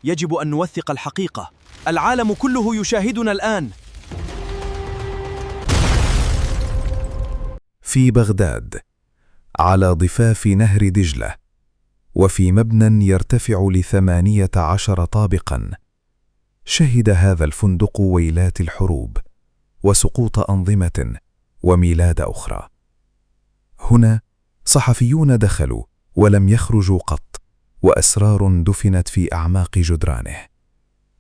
يجب أن نوثق الحقيقة. العالم كله يشاهدنا الآن. في بغداد، على ضفاف نهر دجلة، وفي مبنى يرتفع ل18 طابقاً، شهد هذا الفندق ويلات الحروب وسقوط أنظمة وميلاد أخرى. هنا صحفيون دخلوا ولم يخرجوا قط، وأسرار دفنت في أعماق جدرانه.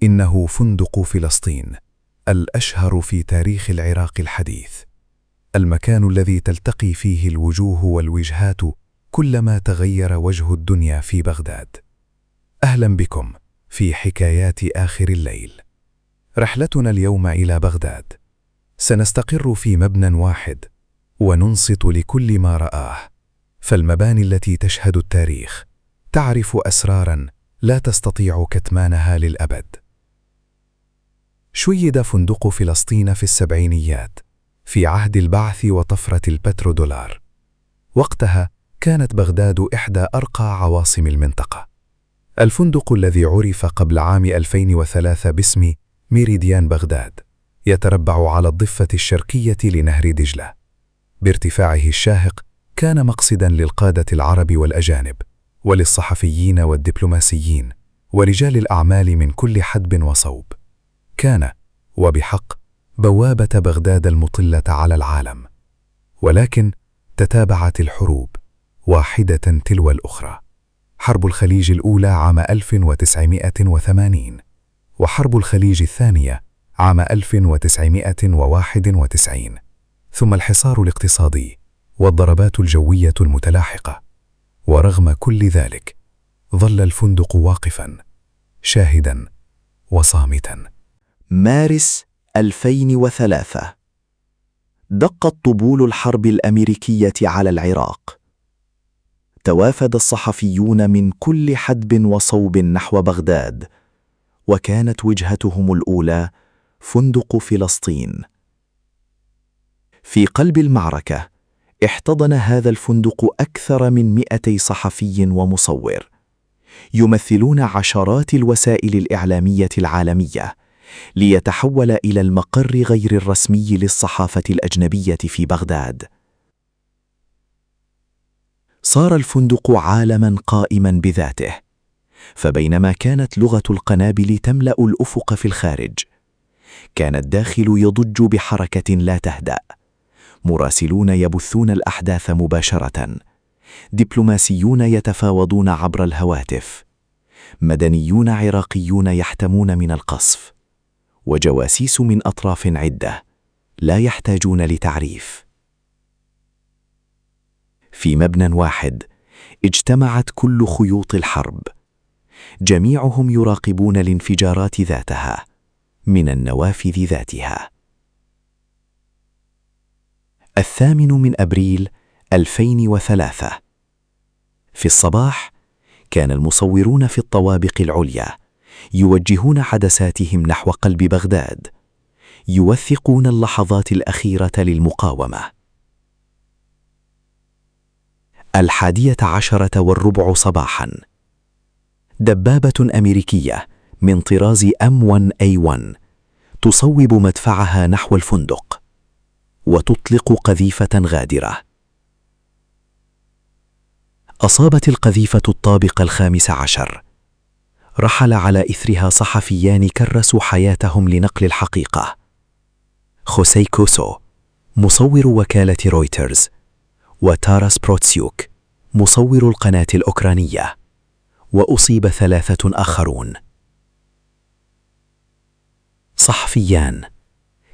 إنه فندق فلسطين، الأشهر في تاريخ العراق الحديث، المكان الذي تلتقي فيه الوجوه والوجهات كلما تغير وجه الدنيا في بغداد. أهلا بكم في حكايات آخر الليل. رحلتنا اليوم إلى بغداد، سنستقر في مبنى واحد وننصت لكل ما رآه، فالمباني التي تشهد التاريخ تعرف أسراراً لا تستطيع كتمانها للأبد. شيد فندق فلسطين في السبعينيات في عهد البعث وطفرة البترودولار. وقتها كانت بغداد إحدى أرقى عواصم المنطقة. الفندق الذي عرف قبل عام 2003 باسم ميريديان بغداد يتربع على الضفة الشرقية لنهر دجلة. بارتفاعه الشاهق كان مقصداً للقادة العرب والأجانب، وللصحفيين والدبلوماسيين ورجال الأعمال من كل حدب وصوب. كان وبحق بوابة بغداد المطلة على العالم. ولكن تتابعت الحروب واحدة تلو الأخرى: حرب الخليج الأولى عام 1980، وحرب الخليج الثانية عام 1991، ثم الحصار الاقتصادي والضربات الجوية المتلاحقة. ورغم كل ذلك ظل الفندق واقفاً، شاهداً وصامتاً. مارس 2003، دقت طبول الحرب الأمريكية على العراق. توافد الصحفيون من كل حدب وصوب نحو بغداد، وكانت وجهتهم الأولى فندق فلسطين. في قلب المعركة احتضن هذا الفندق أكثر من 200 صحفي ومصور، يمثلون عشرات الوسائل الإعلامية العالمية، ليتحول إلى المقر غير الرسمي للصحافة الأجنبية في بغداد. صار الفندق عالماً قائماً بذاته، فبينما كانت لغة القنابل تملأ الأفق في الخارج، كان الداخل يضج بحركة لا تهدأ. مراسلون يبثون الأحداث مباشرة، دبلوماسيون يتفاوضون عبر الهواتف، مدنيون عراقيون يحتمون من القصف، وجواسيس من أطراف عدة لا يحتاجون لتعريف. في مبنى واحد اجتمعت كل خيوط الحرب، جميعهم يراقبون الانفجارات ذاتها من النوافذ ذاتها. 8 أبريل 2003، في الصباح كان المصورون في الطوابق العليا يوجهون عدساتهم نحو قلب بغداد، يوثقون اللحظات الأخيرة للمقاومة. 11:15 صباحاً، دبابة أمريكية من طراز M1A1 تصوب مدفعها نحو الفندق وتطلق قذيفة غادرة. أصابت القذيفة الطابق 15. رحل على إثرها صحفيان كرسوا حياتهم لنقل الحقيقة: خوسي كوسو مصور وكالة رويترز، وتاراس بروتسيوك مصور القناة الأوكرانية، وأصيب 3 آخرون. صحفيان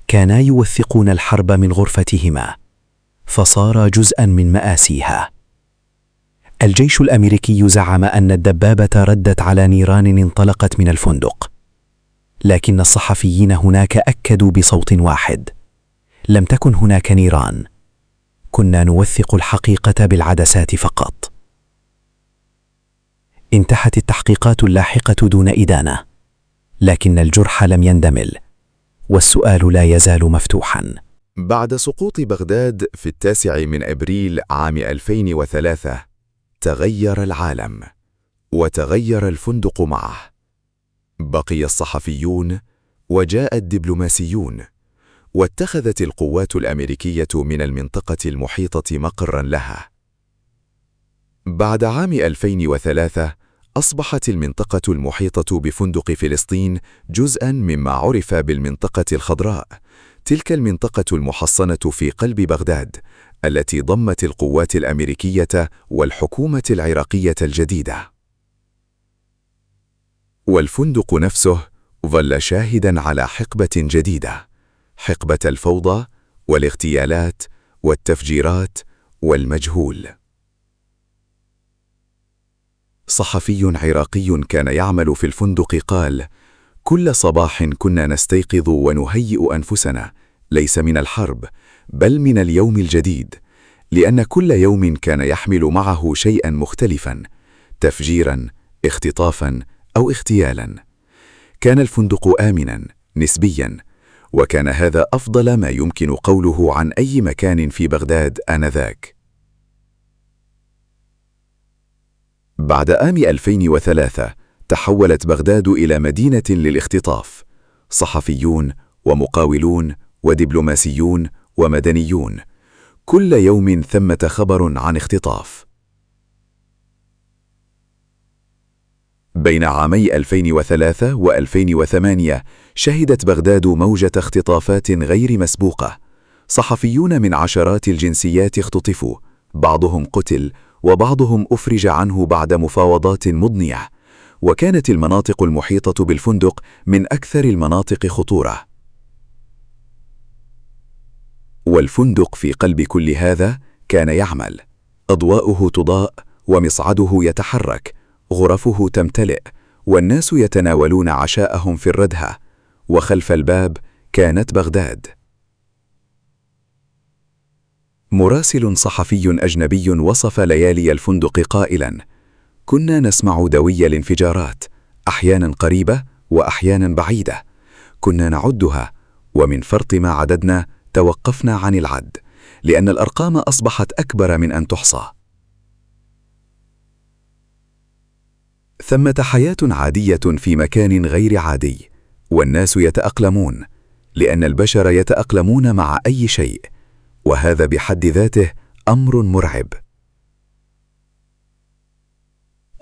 كانا يوثقون الحرب من غرفتهما، فصار جزءاً من مآسيها. الجيش الأمريكي زعم أن الدبابة ردت على نيران انطلقت من الفندق، لكن الصحفيين هناك أكدوا بصوت واحد: لم تكن هناك نيران، كنا نوثق الحقيقة بالعدسات فقط. انتهت التحقيقات اللاحقة دون إدانة، لكن الجرح لم يندمل، والسؤال لا يزال مفتوحاً. بعد سقوط بغداد في 9 أبريل عام 2003 تغير العالم، وتغير الفندق معه. بقي الصحفيون وجاء الدبلوماسيون، واتخذت القوات الأمريكية من المنطقة المحيطة مقراً لها. بعد عام 2003 أصبحت المنطقة المحيطة بفندق فلسطين جزءاً مما عرف بالمنطقة الخضراء، تلك المنطقة المحصنة في قلب بغداد التي ضمت القوات الأمريكية والحكومة العراقية الجديدة. والفندق نفسه ظل شاهداً على حقبة جديدة، حقبة الفوضى والاغتيالات والتفجيرات والمجهول. صحفي عراقي كان يعمل في الفندق قال: كل صباح كنا نستيقظ ونهيئ أنفسنا ليس من الحرب بل من اليوم الجديد، لأن كل يوم كان يحمل معه شيئا مختلفا، تفجيرا، اختطافا أو اغتيالا. كان الفندق آمنا نسبيا، وكان هذا أفضل ما يمكن قوله عن أي مكان في بغداد آنذاك. بعد عام 2003 تحولت بغداد إلى مدينة للاختطاف، صحفيون ومقاولون ودبلوماسيون ومدنيون، كل يوم ثمة خبر عن اختطاف. بين عامي 2003 و2008 شهدت بغداد موجة اختطافات غير مسبوقة، صحفيون من عشرات الجنسيات اختطفوا، بعضهم قتل وبعضهم أفرج عنه بعد مفاوضات مضنية، وكانت المناطق المحيطة بالفندق من أكثر المناطق خطورة. والفندق في قلب كل هذا كان يعمل، أضواؤه تضاء ومصعده يتحرك، غرفه تمتلئ، والناس يتناولون عشاءهم في الردهة، وخلف الباب كانت بغداد. مراسل صحفي أجنبي وصف ليالي الفندق قائلاً: كنا نسمع دوي الانفجارات، أحياناً قريبة وأحياناً بعيدة، كنا نعدها، ومن فرط ما عددنا توقفنا عن العد، لأن الأرقام أصبحت أكبر من أن تحصى. ثمة حياة عادية في مكان غير عادي، والناس يتأقلمون، لأن البشر يتأقلمون مع أي شيء، وهذا بحد ذاته أمر مرعب.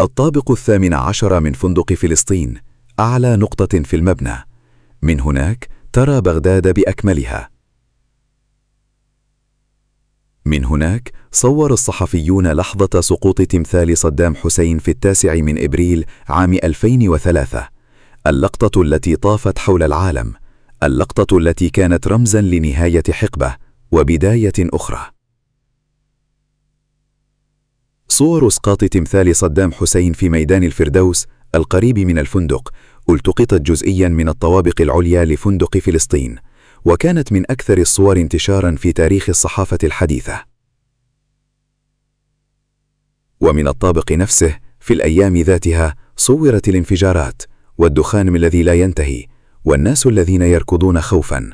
الطابق 18 من فندق فلسطين، أعلى نقطة في المبنى، من هناك ترى بغداد بأكملها. من هناك صور الصحفيون لحظة سقوط تمثال صدام حسين في 9 من إبريل عام 2003، اللقطة التي طافت حول العالم، اللقطة التي كانت رمزاً لنهاية حقبة وبداية أخرى. صور إسقاط تمثال صدام حسين في ميدان الفردوس القريب من الفندق التقطت جزئياً من الطوابق العليا لفندق فلسطين، وكانت من أكثر الصور انتشاراً في تاريخ الصحافة الحديثة. ومن الطابق نفسه في الأيام ذاتها صورت الانفجارات والدخان الذي لا ينتهي، والناس الذين يركضون خوفاً.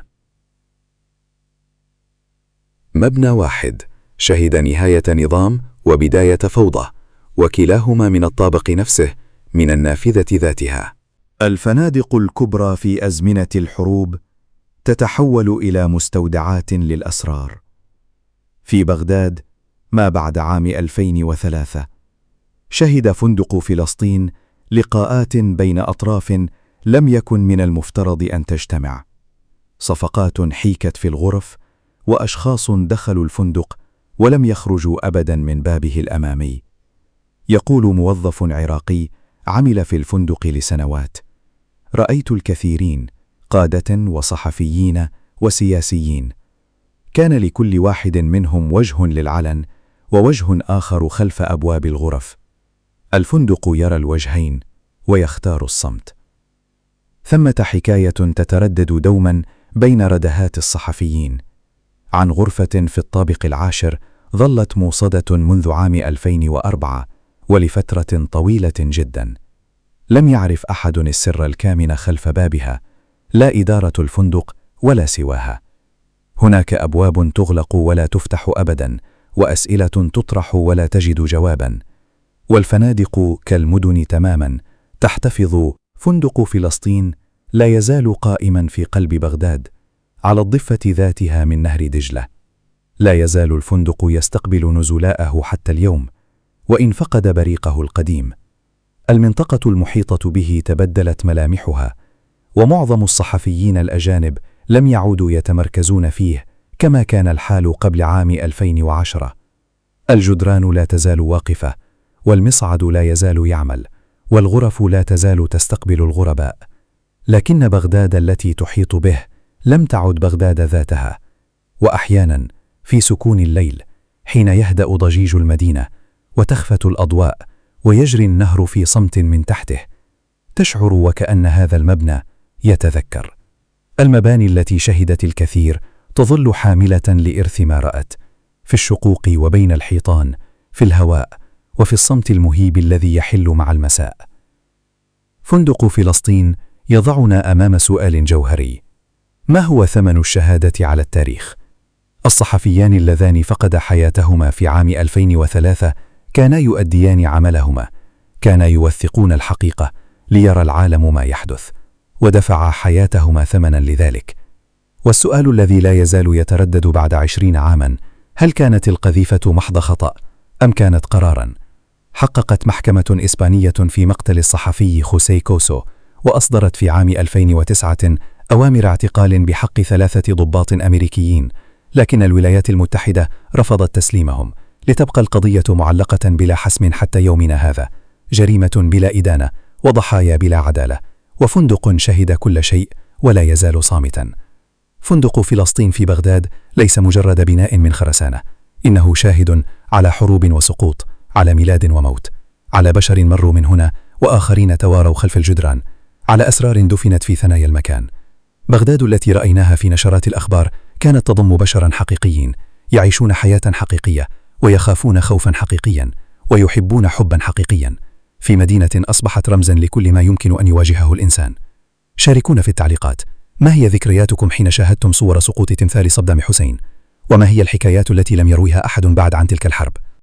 مبنى واحد شهد نهاية نظام وبداية فوضى، وكلاهما من الطابق نفسه، من النافذة ذاتها. الفنادق الكبرى في أزمنة الحروب تتحول إلى مستودعات للأسرار. في بغداد ما بعد عام 2003 شهد فندق فلسطين لقاءات بين أطراف لم يكن من المفترض أن تجتمع، صفقات حيكت في الغرف، وأشخاص دخلوا الفندق ولم يخرجوا أبدا من بابه الأمامي. يقول موظف عراقي عمل في الفندق لسنوات: رأيت الكثيرين، قادة وصحفيين وسياسيين، كان لكل واحد منهم وجه للعلن ووجه آخر خلف أبواب الغرف. الفندق يرى الوجهين ويختار الصمت. ثمة حكاية تتردد دوما بين ردهات الصحفيين عن غرفة في الطابق 10 ظلت موصدة منذ عام 2004 ولفترة طويلة جدا. لم يعرف أحد السر الكامن خلف بابها، لا إدارة الفندق ولا سواها. هناك أبواب تغلق ولا تفتح أبدا، وأسئلة تطرح ولا تجد جوابا. والفنادق كالمدن تماما تحتفظ فندق فلسطين لا يزال قائما في قلب بغداد، على الضفة ذاتها من نهر دجلة. لا يزال الفندق يستقبل نزلاءه حتى اليوم، وإن فقد بريقه القديم. المنطقة المحيطة به تبدلت ملامحها، ومعظم الصحفيين الأجانب لم يعودوا يتمركزون فيه كما كان الحال قبل عام 2010. الجدران لا تزال واقفة، والمصعد لا يزال يعمل، والغرف لا تزال تستقبل الغرباء. لكن بغداد التي تحيط به لم تعد بغداد ذاتها. وأحيانا في سكون الليل، حين يهدأ ضجيج المدينة وتخفت الأضواء ويجري النهر في صمت من تحته، تشعر وكأن هذا المبنى يتذكر. المباني التي شهدت الكثير تظل حاملة لإرث ما رأت، في الشقوق وبين الحيطان، في الهواء وفي الصمت المهيب الذي يحل مع المساء. فندق فلسطين يضعنا أمام سؤال جوهري: ما هو ثمن الشهادة على التاريخ؟ الصحفيان اللذان فقدا حياتهما في عام 2003 كانا يؤديان عملهما، كانا يوثقون الحقيقة ليرى العالم ما يحدث، ودفعا حياتهما ثمنا لذلك. والسؤال الذي لا يزال يتردد بعد 20 عاما: هل كانت القذيفة محض خطأ أم كانت قرارا؟ حققت محكمة إسبانية في مقتل الصحفي خوسيه كوسو، وأصدرت في عام 2009 أوامر اعتقال بحق 3 ضباط أمريكيين، لكن الولايات المتحدة رفضت تسليمهم، لتبقى القضية معلقة بلا حسم حتى يومنا هذا. جريمة بلا إدانة، وضحايا بلا عدالة، وفندق شهد كل شيء ولا يزال صامتا. فندق فلسطين في بغداد ليس مجرد بناء من خرسانة، إنه شاهد على حروب وسقوط، على ميلاد وموت، على بشر مروا من هنا وآخرين تواروا خلف الجدران، على أسرار دفنت في ثنايا المكان. بغداد التي رأيناها في نشرات الأخبار كانت تضم بشرا حقيقيين، يعيشون حياة حقيقية، ويخافون خوفا حقيقيا، ويحبون حبا حقيقيا، في مدينة أصبحت رمزا لكل ما يمكن أن يواجهه الإنسان. شاركونا في التعليقات: ما هي ذكرياتكم حين شاهدتم صور سقوط تمثال صدام حسين؟ وما هي الحكايات التي لم يرويها أحد بعد عن تلك الحرب؟